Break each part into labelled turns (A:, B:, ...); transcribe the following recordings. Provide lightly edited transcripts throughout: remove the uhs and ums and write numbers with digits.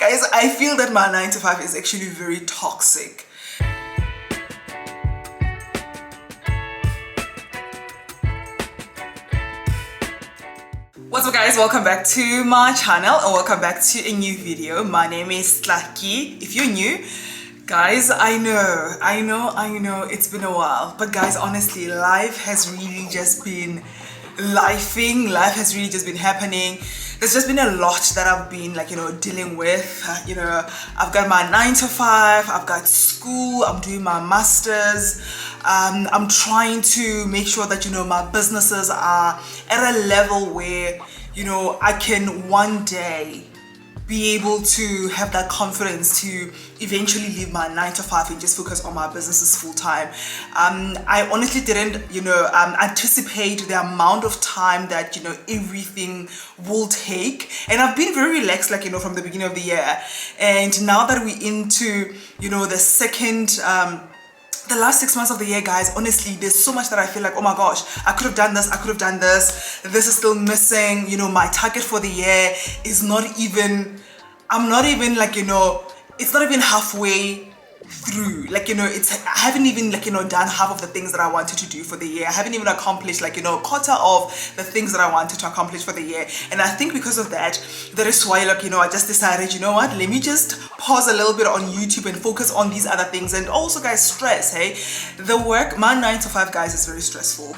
A: Guys, I feel that my 9 to 5 is actually very toxic. What's up guys, welcome back to my channel and welcome back to a new video. My name is Tlaki. If you're new, guys, I know it's been a while, but guys, honestly, life has really just been lifing. Life has really just been happening. There's just been a lot that I've been dealing with. I've got my 9 to 5, I've got school, I'm doing my masters. I'm trying to make sure that my businesses are at a level where I can one day be able to have that confidence to eventually leave my 9 to 5 and just focus on my businesses full time. I honestly didn't anticipate the amount of time that everything will take, and I've been very relaxed from the beginning of the year. And now that we're into the second the last 6 months of the year, guys, honestly, there's so much that I feel like, oh my gosh, I could have done this, I could have done this is still missing. My target for the year is not even, I'm not even it's not even halfway through. I haven't even done half of the things that I wanted to do for the year. I haven't even accomplished a quarter of the things that I wanted to accomplish for the year. And I think because of that is why I just decided, let me just pause a little bit on YouTube and focus on these other things. And also, guys, stress, hey, the work, my 9 to 5, guys, is very stressful.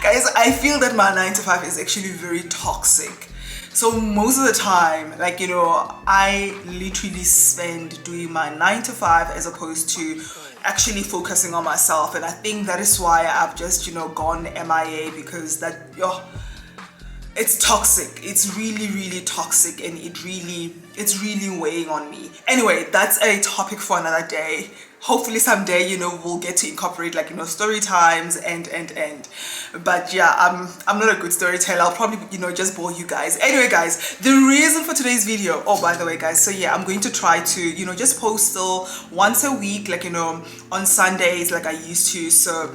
A: Guys, I feel that my 9 to 5 is actually very toxic. So most of the time, I literally spend doing my 9 to 5 as opposed to actually focusing on myself. And I think that is why I've just, gone MIA, because it's toxic. It's really, really toxic, and it's really weighing on me. Anyway, that's a topic for another day. Hopefully someday, we'll get to incorporate story times and. But yeah, I'm not a good storyteller. I'll probably, just bore you guys. Anyway, guys, the reason for today's video, oh, by the way, guys, so yeah, I'm going to try to, just post still once a week, on Sundays like I used to. So,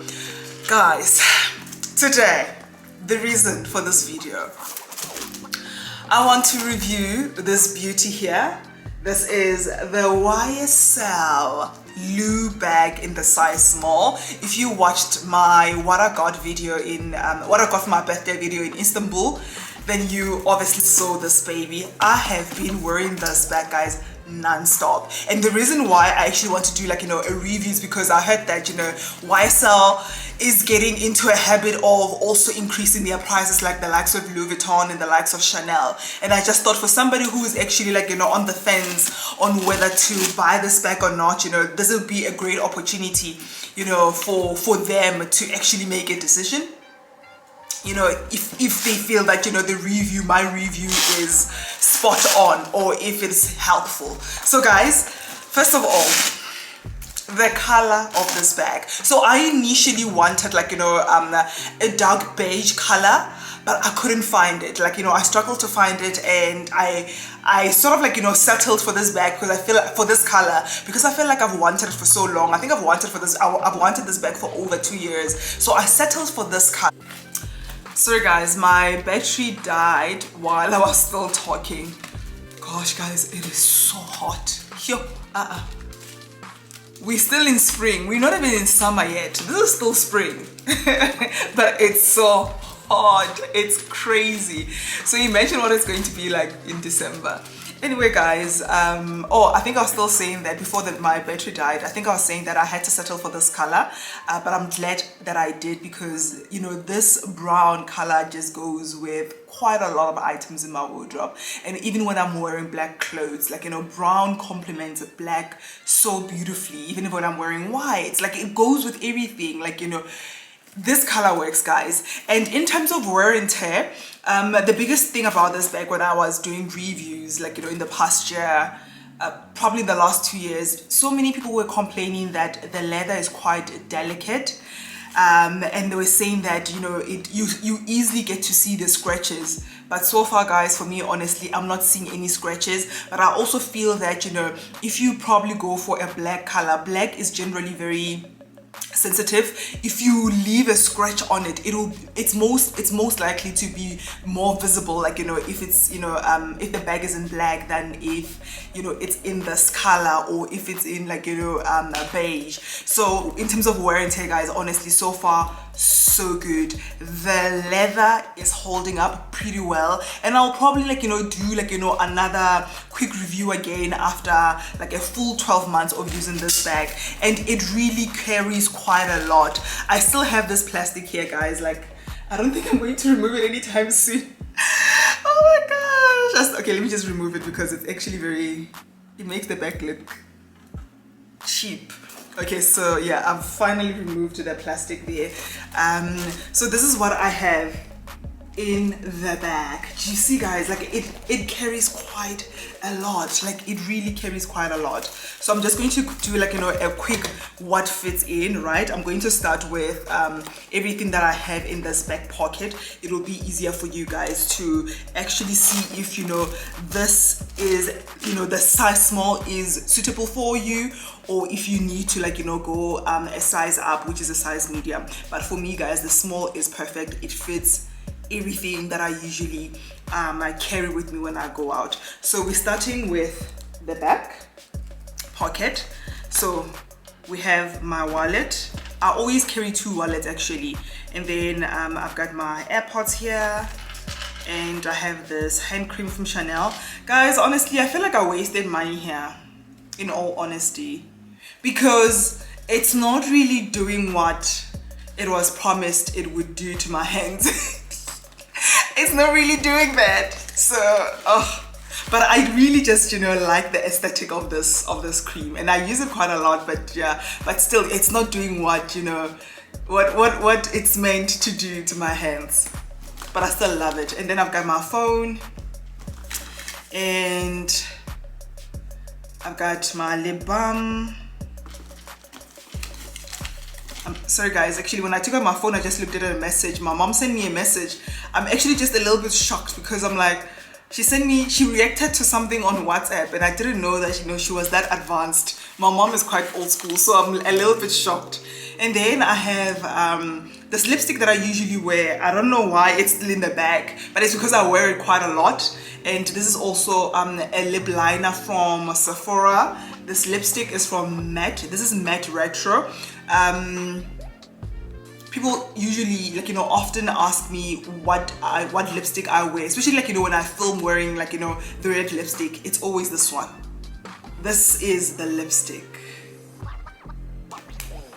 A: guys, today, the reason for this video, I want to review this beauty here. This is the YSL Lou bag in the size small. If you watched my what I got video in what I got for my birthday video in Istanbul, then you obviously saw this baby. I have been wearing this bag, guys, non-stop. And the reason why I actually want to do a review is because I heard that YSL is getting into a habit of also increasing their prices, like the likes of Louis Vuitton and the likes of Chanel. And I just thought, for somebody who is actually on the fence on whether to buy this bag or not, this would be a great opportunity for them to actually make a decision. If they feel that my review is spot on, or if it's helpful. So guys, first of all, the color of this bag. So I initially wanted a dark beige color, but I couldn't find it. I struggled to find it, and I sort of settled for this bag because I feel for this color, because I feel like I've wanted it for so long. I think I've wanted this bag for over 2 years. So I settled for this color. Sorry guys, my battery died while I was still talking. Gosh guys, it is so hot. We're still in spring. We're not even in summer yet. This is still spring. But it's so hot. It's crazy. So imagine what it's going to be like in December. Anyway, guys, I think I was still saying that before my battery died. I think I was saying that I had to settle for this color, but I'm glad that I did, because this brown color just goes with quite a lot of items in my wardrobe. And even when I'm wearing black clothes, brown complements black so beautifully. Even when I'm wearing white, it goes with everything. This color works, guys. And in terms of wear and tear, the biggest thing about this bag when I was doing reviews, in the past year, probably the last 2 years, so many people were complaining that the leather is quite delicate. And they were saying that you easily get to see the scratches, but so far, guys, for me, honestly, I'm not seeing any scratches. But I also feel that if you probably go for a black color, black is generally very sensitive. If you leave a scratch on it, it's most likely to be more visible, like, you know, if it's, you know, if the bag is in black than if, you know, it's in this color, or if it's in, like, you know, a beige. So in terms of wear and tear, guys, honestly, so far so good. The leather is holding up pretty well, and I'll probably, like, you know, do, like, you know, another quick review again after like a full 12 months of using this bag, and it really carries quite a lot. I still have this plastic here, guys. Like, I don't think I'm going to remove it anytime soon. Oh my gosh. Okay, let me just remove it because it's actually it makes the bag look cheap. Okay, so yeah, I've finally removed the plastic there. So this is what I have in the bag. Do you see, guys? Like, it carries quite a lot. Like, it really carries quite a lot. So I'm just going to do, like, you know, a quick what fits in, right? I'm going to start with everything that I have in this back pocket. It will be easier for you guys to actually see if, you know, this is, you know, the size small is suitable for you, or if you need to, like, you know, go a size up, which is a size medium. But for me, guys, the small is perfect. It fits everything that I usually I carry with me when I go out. So we're starting with the back pocket. So we have my wallet. I always carry 2 wallets actually, and then I've got my AirPods here, and I have this hand cream from Chanel. Guys, honestly, I feel like I wasted money here, in all honesty, because it's not really doing what it was promised it would do to my hands. It's not really doing that. So but I really just, you know, like the aesthetic of this cream, and I use it quite a lot. But yeah, but still, it's not doing what, you know, what it's meant to do to my hands. But I still love it. And then I've got my phone, and I've got my lip balm. I'm sorry, guys, actually when I took out my phone, I just looked at a message. My mom sent me a message. I'm actually just a little bit shocked because I'm like, she reacted to something on WhatsApp, and I didn't know that, you know, she was that advanced. My mom is quite old school, so I'm a little bit shocked. And then I have this lipstick that I usually wear. I don't know why it's still in the bag, but it's because I wear it quite a lot. And this is also a lip liner from Sephora. This lipstick is from Matte. This is Matte Retro. People usually, like, you know, often ask me what lipstick I wear, especially, like, you know, when I film wearing, like, you know, the red lipstick. It's always this one. This is the lipstick,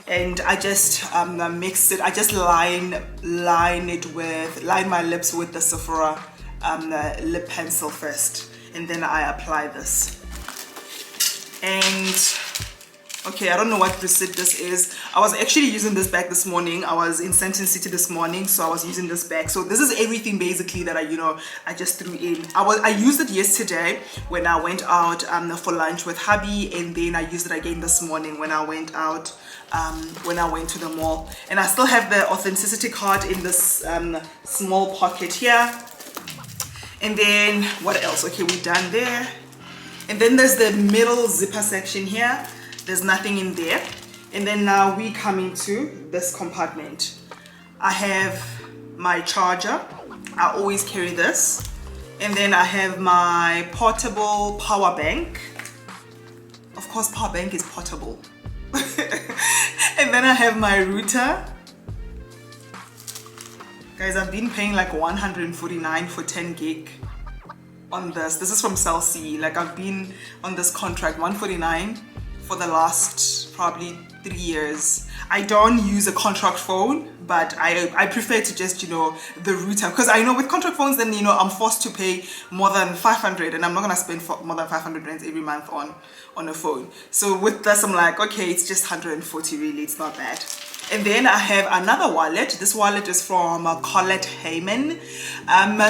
A: and I just mix it. I just line my lips with the Sephora lip pencil first, and then I apply this. And okay, I don't know what receipt this is. I was actually using this bag this morning. I was in Sandton City this morning, so I was using this bag. So this is everything basically that I just threw in. I used it yesterday when I went out for lunch with hubby, and then I used it again this morning when I went out, when I went to the mall. And I still have the authenticity card in this small pocket here. And then what else? Okay, we're done there. And then there's the middle zipper section here. There's nothing in there. And then now we come into this compartment. I have my charger. I always carry this. And then I have my portable power bank. Of course, power bank is portable. And then I have my router. Guys, I've been paying like $149 for 10 gig on this. This is from Cell C. Like, I've been on this contract, $149 for the last probably 3 years. I don't use a contract phone, but I prefer to just, you know, the router, because I know with contract phones, then, you know, I'm forced to pay more than 500, and I'm not gonna spend more than 500 rand every month on a phone. So with this, I'm like, okay, it's just 140 really, it's not bad. And then I have another wallet. This wallet is from Colette Heyman.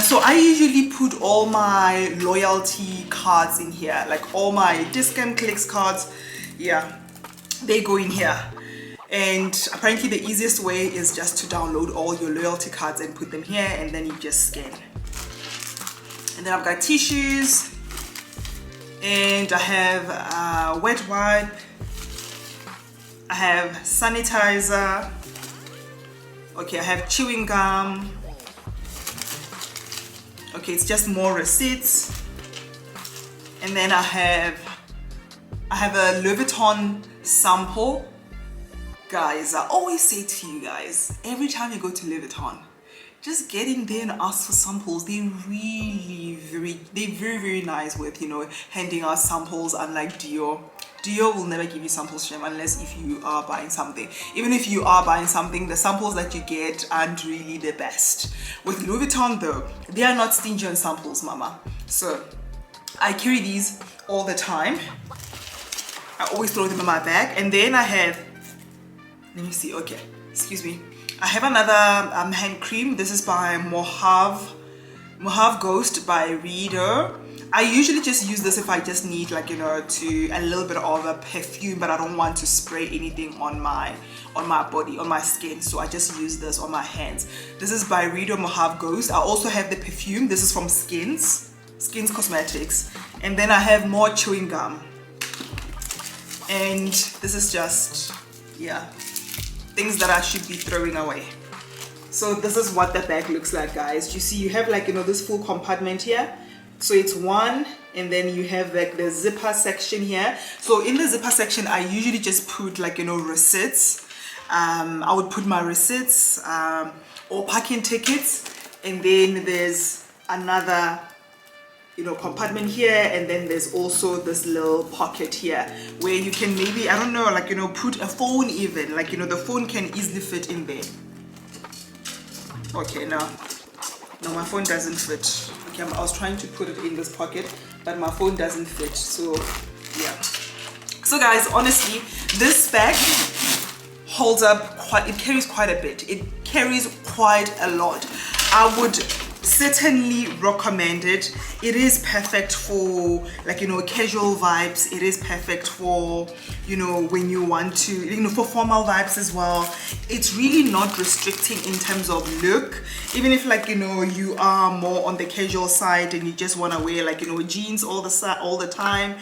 A: So I usually put all my loyalty cards in here, like all my discount clicks cards. Yeah, they go in here. And apparently the easiest way is just to download all your loyalty cards and put them here, and then you just scan. And then I've got tissues, and I have a wet wipe. I I have sanitizer. Okay, I have chewing gum. Okay, it's just more receipts. And then I have a Louis Vuitton sample. Guys, I always say to you guys, every time you go to Louis Vuitton, just get in there and ask for samples. They're very nice with, you know, handing out samples, unlike Dior. Dior will never give you samples, Shem, unless if you are buying something. Even if you are buying something, the samples that you get aren't really the best. With Louis Vuitton though, they are not stingy on samples, mama. So I carry these all the time. I always throw them in my bag. And then I have, let me see, okay, excuse me. I have another hand cream. This is by Mojave Ghost by Reader. I usually just use this if I just need, like, you know, a little bit of a perfume, but I don't want to spray anything on my body, on my skin. So I just use this on my hands. This is by Reader Mojave Ghost. I also have the perfume. This is from Skins Cosmetics. And then I have more chewing gum. And this is just, yeah, things that I should be throwing away. So this is what the bag looks like, guys. You see, you have, like, you know, this full compartment here. So it's one, and then you have like the zipper section here. So in the zipper section, I usually just put, like, you know, receipts. I would put my receipts or parking tickets, and then there's another, you know, compartment here, and then there's also this little pocket here where you can maybe, I don't know, like, you know, put a phone even, like, you know, the phone can easily fit in there. Okay, no, my phone doesn't fit. Okay, I was trying to put it in this pocket, but my phone doesn't fit. So yeah. So guys, honestly, this bag holds up quite, it carries quite a bit. It carries quite a lot. I would certainly recommend it. It is perfect for, like, you know, casual vibes. It is perfect for, you know, when you want to, you know, for formal vibes as well. It's really not restricting in terms of look. Even if, like, you know, you are more on the casual side and you just want to wear, like, you know, jeans all the time,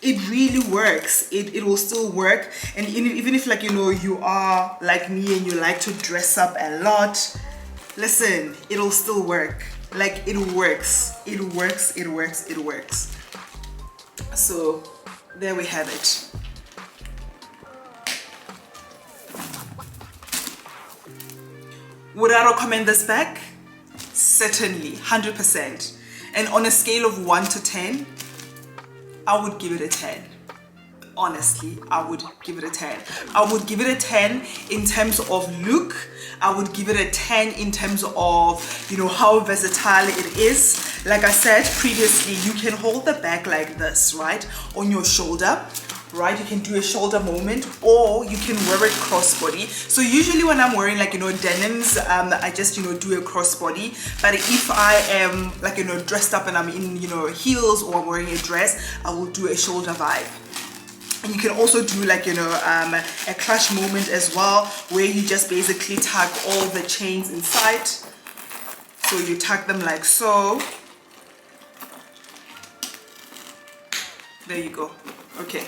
A: it really works. It will still work. And even if, like, you know, you are like me and you like to dress up a lot, listen, it'll still work. Like, it works. It works. It works. It works. So there we have it. Would I recommend this bag? Certainly, 100%. And on a scale of 1 to 10, I would give it a 10. Honestly, I would give it a 10. I would give it a 10 in terms of look. I would give it a 10 in terms of, you know, how versatile it is. Like I said previously, you can hold the bag like this, right, on your shoulder, right? You can do a shoulder moment, or you can wear it crossbody. So usually when I'm wearing, like, you know, denims, I just, you know, do a crossbody. But if I am, like, you know, dressed up and I'm in, you know, heels, or I'm wearing a dress, I will do a shoulder vibe. And you can also do, like, you know, a clutch moment as well, where you just basically tuck all the chains inside. So you tuck them like so. There you go. Okay.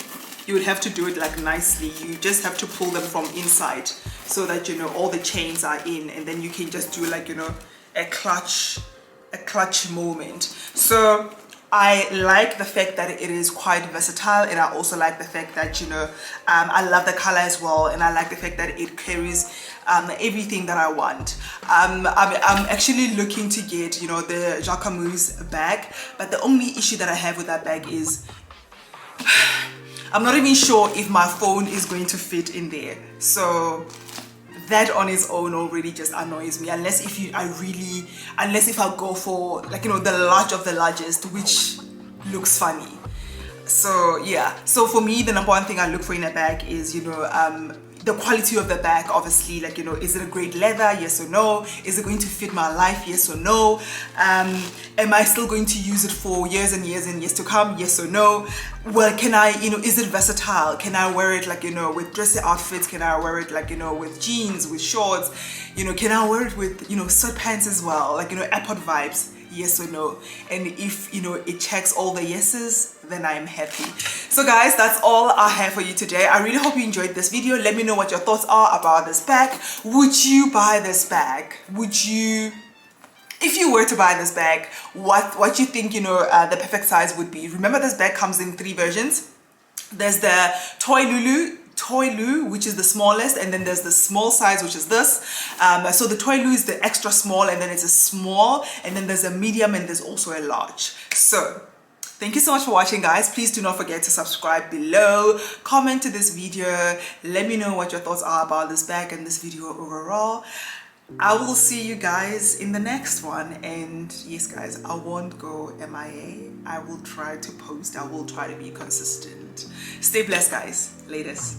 A: You would have to do it like nicely. You just have to pull them from inside so that, you know, all the chains are in, and then you can just do, like, you know, a clutch moment. So I like the fact that it is quite versatile, and I also like the fact that, you know, I love the color as well, and I like the fact that it carries everything that I want. I'm actually looking to get, you know, the Jacquemus bag, but the only issue that I have with that bag is I'm not even sure if my phone is going to fit in there. So that on its own already just annoys me, unless if I go for, like, you know, the large of the largest, which looks funny. So yeah, so for me, the number one thing I look for in a bag is, you know, the quality of the bag. Obviously, like, you know, is it a great leather? Yes or no? Is it going to fit my life? Yes or no? Am I still going to use it for years and years and years to come? Yes or no? Well, can I, you know, is it versatile? Can I wear it, like, you know, with dressy outfits? Can I wear it, like, you know, with jeans, with shorts? You know, can I wear it with, you know, sweatpants as well? Like, you know, airport vibes? yes or no. And if it checks all the yeses, then I am happy. So guys, that's all I have for you today. I really hope you enjoyed this video. Let me know what your thoughts are about this bag. Would you buy this bag? Would you, if you were to buy this bag, what you think the perfect size would be? Remember, this bag comes in 3 versions. There's the Toy Lulu, which is the smallest, and then there's the small size, which is this. So the Toy Lulu is the extra small, and then it's a small, and then there's a medium, and there's also a large. So thank you so much for watching, guys. Please do not forget to subscribe below, comment to this video, let me know what your thoughts are about this bag and this video overall. I will see you guys in the next one, and yes guys, I won't go MIA. I will try to post. I will try to be consistent. Stay blessed, guys. Latest.